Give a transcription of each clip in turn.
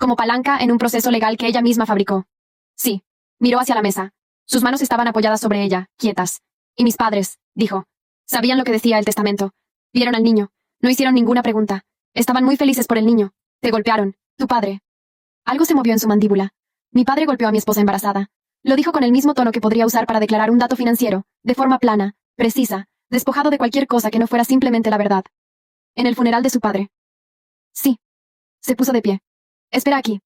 como palanca en un proceso legal que ella misma fabricó. Sí. Miró hacia la mesa. Sus manos estaban apoyadas sobre ella, quietas. Y mis padres, dijo. Sabían lo que decía el testamento. Vieron al niño. No hicieron ninguna pregunta. Estaban muy felices por el niño. Te golpearon. Tu padre. Algo se movió en su mandíbula. Mi padre golpeó a mi esposa embarazada. Lo dijo con el mismo tono que podría usar para declarar un dato financiero, de forma plana, precisa, despojado de cualquier cosa que no fuera simplemente la verdad. En el funeral de su padre. Sí. Se puso de pie. Espera aquí.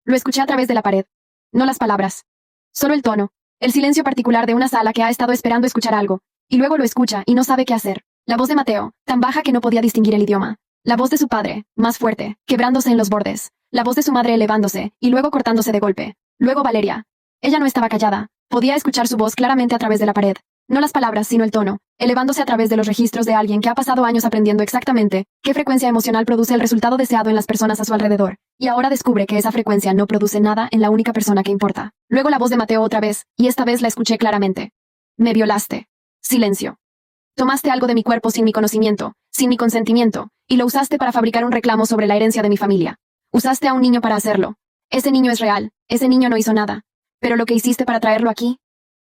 Lo escuché a través de la pared. No las palabras. Solo el tono. El silencio particular de una sala que ha estado esperando escuchar algo. Y luego lo escucha y no sabe qué hacer. La voz de Mateo, tan baja que no podía distinguir el idioma. La voz de su padre, más fuerte, quebrándose en los bordes. La voz de su madre elevándose, y luego cortándose de golpe. Luego Valeria. Ella no estaba callada. Podía escuchar su voz claramente a través de la pared. No las palabras, sino el tono, elevándose a través de los registros de alguien que ha pasado años aprendiendo exactamente qué frecuencia emocional produce el resultado deseado en las personas a su alrededor, y ahora descubre que esa frecuencia no produce nada en la única persona que importa. Luego la voz de Mateo otra vez, y esta vez la escuché claramente. Me violaste. Silencio. Tomaste algo de mi cuerpo sin mi conocimiento, sin mi consentimiento, y lo usaste para fabricar un reclamo sobre la herencia de mi familia. Usaste a un niño para hacerlo. Ese niño es real, ese niño no hizo nada. Pero lo que hiciste para traerlo aquí...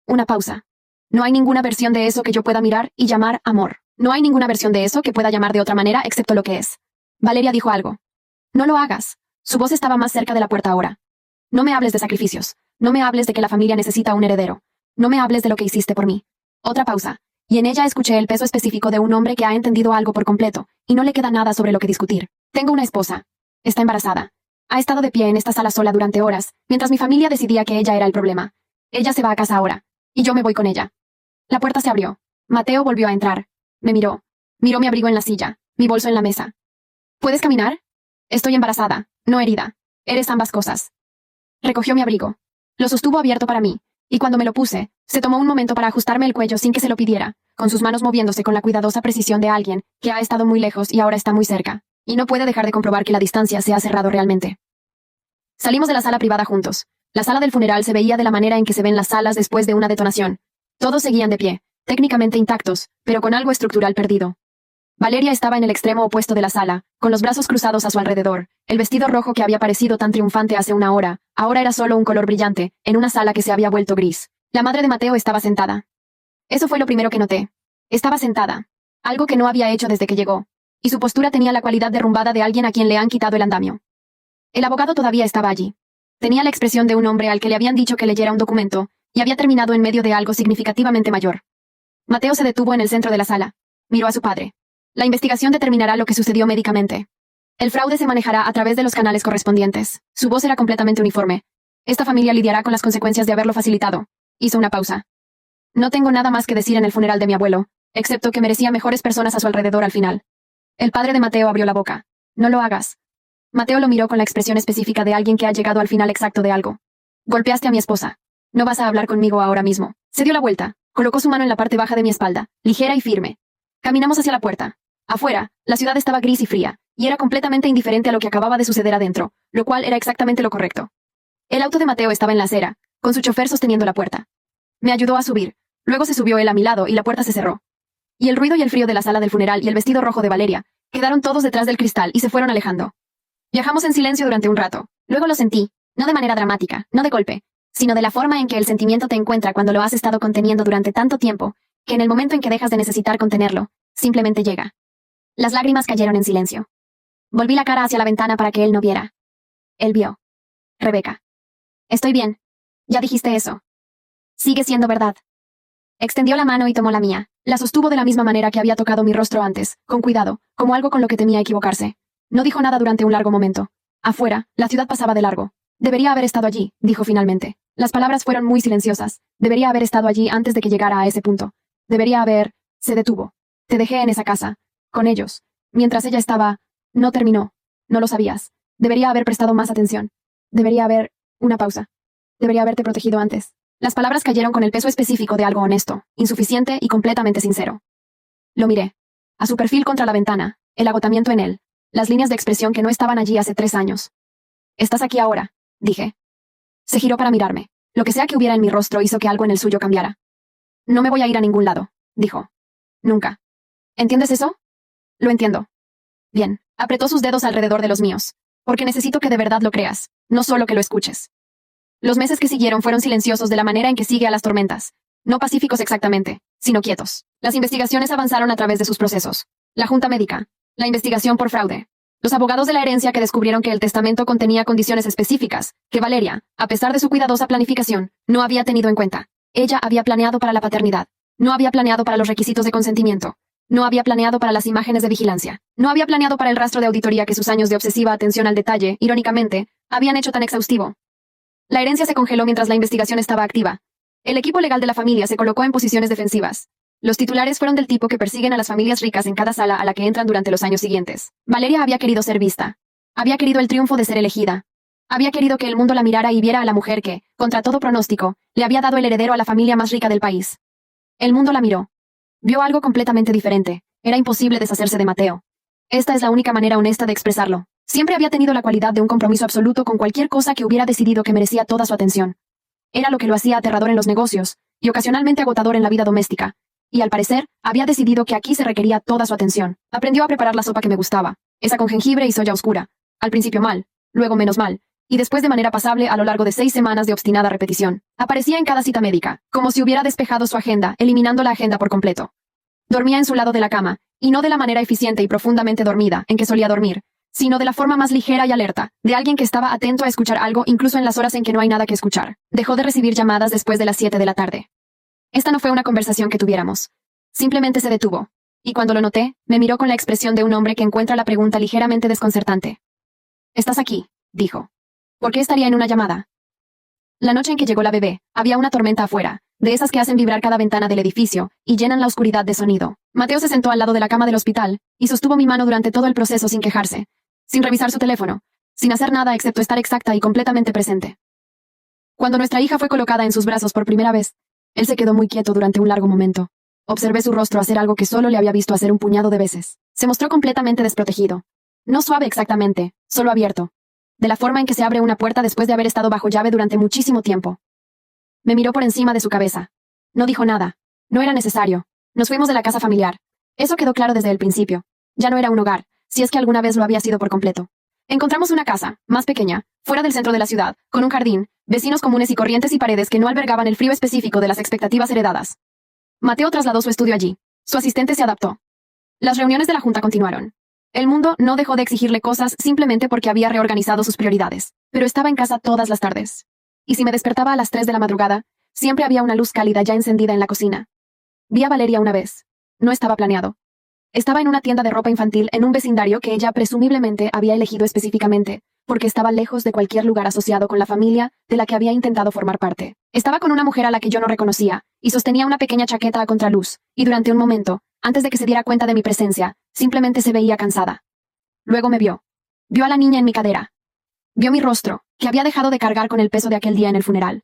Una pausa. No hay ninguna versión de eso que yo pueda mirar y llamar amor. No hay ninguna versión de eso que pueda llamar de otra manera excepto lo que es. Valeria dijo algo. No lo hagas. Su voz estaba más cerca de la puerta ahora. No me hables de sacrificios. No me hables de que la familia necesita un heredero. No me hables de lo que hiciste por mí. Otra pausa. Y en ella escuché el peso específico de un hombre que ha entendido algo por completo, y no le queda nada sobre lo que discutir. Tengo una esposa. Está embarazada. Ha estado de pie en esta sala sola durante horas, mientras mi familia decidía que ella era el problema. Ella se va a casa ahora. Y yo me voy con ella. La puerta se abrió. Mateo volvió a entrar. Me miró. Miró mi abrigo en la silla, mi bolso en la mesa. ¿Puedes caminar? Estoy embarazada, no herida. Eres ambas cosas. Recogió mi abrigo. Lo sostuvo abierto para mí, y cuando me lo puse, se tomó un momento para ajustarme el cuello sin que se lo pidiera, con sus manos moviéndose con la cuidadosa precisión de alguien que ha estado muy lejos y ahora está muy cerca, y no puede dejar de comprobar que la distancia se ha cerrado realmente. Salimos de la sala privada juntos. La sala del funeral se veía de la manera en que se ven las salas después de una detonación. Todos seguían de pie, técnicamente intactos, pero con algo estructural perdido. Valeria estaba en el extremo opuesto de la sala, con los brazos cruzados a su alrededor. El vestido rojo que había parecido tan triunfante hace una hora, ahora era solo un color brillante, en una sala que se había vuelto gris. La madre de Mateo estaba sentada. Eso fue lo primero que noté. Estaba sentada. Algo que no había hecho desde que llegó. Y su postura tenía la cualidad derrumbada de alguien a quien le han quitado el andamio. El abogado todavía estaba allí. Tenía la expresión de un hombre al que le habían dicho que leyera un documento, y había terminado en medio de algo significativamente mayor. Mateo se detuvo en el centro de la sala. Miró a su padre. La investigación determinará lo que sucedió médicamente. El fraude se manejará a través de los canales correspondientes. Su voz era completamente uniforme. Esta familia lidiará con las consecuencias de haberlo facilitado. Hizo una pausa. No tengo nada más que decir en el funeral de mi abuelo, excepto que merecía mejores personas a su alrededor al final. El padre de Mateo abrió la boca. No lo hagas. Mateo lo miró con la expresión específica de alguien que ha llegado al final exacto de algo. Golpeaste a mi esposa. No vas a hablar conmigo ahora mismo. Se dio la vuelta. Colocó su mano en la parte baja de mi espalda, ligera y firme. Caminamos hacia la puerta. Afuera, la ciudad estaba gris y fría, y era completamente indiferente a lo que acababa de suceder adentro, lo cual era exactamente lo correcto. El auto de Mateo estaba en la acera, con su chofer sosteniendo la puerta. Me ayudó a subir. Luego se subió él a mi lado y la puerta se cerró. Y el ruido y el frío de la sala del funeral y el vestido rojo de Valeria quedaron todos detrás del cristal y se fueron alejando. Viajamos en silencio durante un rato. Luego lo sentí, no de manera dramática, no de golpe, sino de la forma en que el sentimiento te encuentra cuando lo has estado conteniendo durante tanto tiempo, que en el momento en que dejas de necesitar contenerlo, simplemente llega. Las lágrimas cayeron en silencio. Volví la cara hacia la ventana para que él no viera. Él vio. Rebeca. Estoy bien. Ya dijiste eso. Sigue siendo verdad. Extendió la mano y tomó la mía. La sostuvo de la misma manera que había tocado mi rostro antes, con cuidado, como algo con lo que temía equivocarse. No dijo nada durante un largo momento. Afuera, la ciudad pasaba de largo. Debería haber estado allí, dijo finalmente. Las palabras fueron muy silenciosas. Debería haber estado allí antes de que llegara a ese punto. Debería haber... Se detuvo. Te dejé en esa casa. Con ellos. Mientras ella estaba... No terminó. No lo sabías. Debería haber prestado más atención. Debería haber... Una pausa. Debería haberte protegido antes. Las palabras cayeron con el peso específico de algo honesto, insuficiente y completamente sincero. Lo miré. A su perfil contra la ventana, el agotamiento en él, las líneas de expresión que no estaban allí hace 3 años. Estás aquí ahora, dije. Se giró para mirarme. Lo que sea que hubiera en mi rostro hizo que algo en el suyo cambiara. No me voy a ir a ningún lado, dijo. Nunca. ¿Entiendes eso? Lo entiendo. Bien, apretó sus dedos alrededor de los míos. Porque necesito que de verdad lo creas, no solo que lo escuches. Los meses que siguieron fueron silenciosos de la manera en que sigue a las tormentas. No pacíficos exactamente, sino quietos. Las investigaciones avanzaron a través de sus procesos. La junta médica. La investigación por fraude. Los abogados de la herencia que descubrieron que el testamento contenía condiciones específicas, que Valeria, a pesar de su cuidadosa planificación, no había tenido en cuenta. Ella había planeado para la paternidad. No había planeado para los requisitos de consentimiento. No había planeado para las imágenes de vigilancia. No había planeado para el rastro de auditoría que sus años de obsesiva atención al detalle, irónicamente, habían hecho tan exhaustivo. La herencia se congeló mientras la investigación estaba activa. El equipo legal de la familia se colocó en posiciones defensivas. Los titulares fueron del tipo que persiguen a las familias ricas en cada sala a la que entran durante los años siguientes. Valeria había querido ser vista. Había querido el triunfo de ser elegida. Había querido que el mundo la mirara y viera a la mujer que, contra todo pronóstico, le había dado el heredero a la familia más rica del país. El mundo la miró. Vio algo completamente diferente. Era imposible deshacerse de Mateo. Esta es la única manera honesta de expresarlo. Siempre había tenido la cualidad de un compromiso absoluto con cualquier cosa que hubiera decidido que merecía toda su atención. Era lo que lo hacía aterrador en los negocios, y ocasionalmente agotador en la vida doméstica. Y al parecer, había decidido que aquí se requería toda su atención. Aprendió a preparar la sopa que me gustaba, esa con jengibre y soya oscura. Al principio mal, luego menos mal, y después de manera pasable a lo largo de 6 semanas de obstinada repetición. Aparecía en cada cita médica, como si hubiera despejado su agenda, eliminando la agenda por completo. Dormía en su lado de la cama, y no de la manera eficiente y profundamente dormida en que solía dormir, sino de la forma más ligera y alerta, de alguien que estaba atento a escuchar algo incluso en las horas en que no hay nada que escuchar. Dejó de recibir llamadas después de las 7 de la tarde. Esta no fue una conversación que tuviéramos. Simplemente se detuvo. Y cuando lo noté, me miró con la expresión de un hombre que encuentra la pregunta ligeramente desconcertante. «¿Estás aquí?», dijo. «¿Por qué estaría en una llamada?». La noche en que llegó la bebé, había una tormenta afuera, de esas que hacen vibrar cada ventana del edificio, y llenan la oscuridad de sonido. Mateo se sentó al lado de la cama del hospital, y sostuvo mi mano durante todo el proceso sin quejarse, sin revisar su teléfono, sin hacer nada excepto estar exacta y completamente presente. Cuando nuestra hija fue colocada en sus brazos por primera vez, él se quedó muy quieto durante un largo momento. Observé su rostro hacer algo que solo le había visto hacer un puñado de veces. Se mostró completamente desprotegido. No suave exactamente, solo abierto. De la forma en que se abre una puerta después de haber estado bajo llave durante muchísimo tiempo. Me miró por encima de su cabeza. No dijo nada. No era necesario. Nos fuimos de la casa familiar. Eso quedó claro desde el principio. Ya no era un hogar, si es que alguna vez lo había sido por completo. Encontramos una casa, más pequeña, fuera del centro de la ciudad, con un jardín, vecinos comunes y corrientes y paredes que no albergaban el frío específico de las expectativas heredadas. Mateo trasladó su estudio allí. Su asistente se adaptó. Las reuniones de la junta continuaron. El mundo no dejó de exigirle cosas simplemente porque había reorganizado sus prioridades, pero estaba en casa todas las tardes. Y si me despertaba a las 3 de la madrugada, siempre había una luz cálida ya encendida en la cocina. Vi a Valeria una vez. No estaba planeado. Estaba en una tienda de ropa infantil en un vecindario que ella presumiblemente había elegido específicamente, porque estaba lejos de cualquier lugar asociado con la familia de la que había intentado formar parte. Estaba con una mujer a la que yo no reconocía, y sostenía una pequeña chaqueta a contraluz, y durante un momento, antes de que se diera cuenta de mi presencia, simplemente se veía cansada. Luego me vio. Vio a la niña en mi cadera. Vio mi rostro, que había dejado de cargar con el peso de aquel día en el funeral.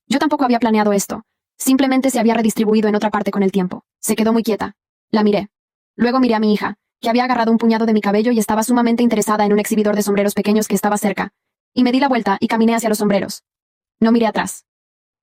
Yo tampoco había planeado esto. Simplemente se había redistribuido en otra parte con el tiempo. Se quedó muy quieta. La miré. Luego miré a mi hija, que había agarrado un puñado de mi cabello y estaba sumamente interesada en un exhibidor de sombreros pequeños que estaba cerca. Y me di la vuelta y caminé hacia los sombreros. No miré atrás.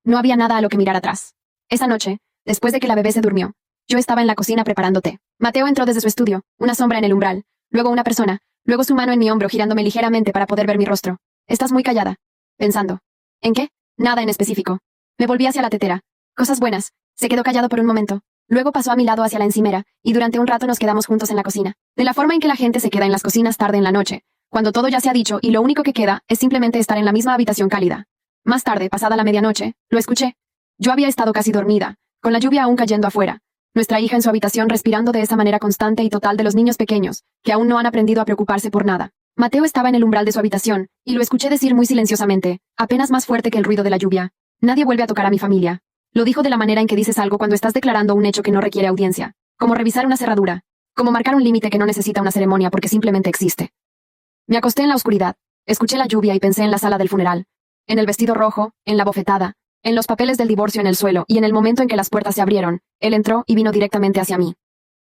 No había nada a lo que mirar atrás. Esa noche, después de que la bebé se durmió, yo estaba en la cocina preparando té. Mateo entró desde su estudio, una sombra en el umbral, luego una persona, luego su mano en mi hombro girándome ligeramente para poder ver mi rostro. Estás muy callada. Pensando. ¿En qué? Nada en específico. Me volví hacia la tetera. Cosas buenas. Se quedó callado por un momento. Luego pasó a mi lado hacia la encimera, y durante un rato nos quedamos juntos en la cocina. De la forma en que la gente se queda en las cocinas tarde en la noche, cuando todo ya se ha dicho y lo único que queda es simplemente estar en la misma habitación cálida. Más tarde, pasada la medianoche, lo escuché. Yo había estado casi dormida, con la lluvia aún cayendo afuera. Nuestra hija en su habitación respirando de esa manera constante y total de los niños pequeños, que aún no han aprendido a preocuparse por nada. Mateo estaba en el umbral de su habitación, y lo escuché decir muy silenciosamente, apenas más fuerte que el ruido de la lluvia. Nadie vuelve a tocar a mi familia. Lo dijo de la manera en que dices algo cuando estás declarando un hecho que no requiere audiencia. Como revisar una cerradura. Como marcar un límite que no necesita una ceremonia porque simplemente existe. Me acosté en la oscuridad. Escuché la lluvia y pensé en la sala del funeral. En el vestido rojo, en la bofetada, en los papeles del divorcio en el suelo y en el momento en que las puertas se abrieron, él entró y vino directamente hacia mí.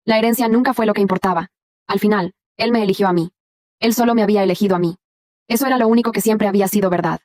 La herencia nunca fue lo que importaba. Al final, él me eligió a mí. Él solo me había elegido a mí. Eso era lo único que siempre había sido verdad.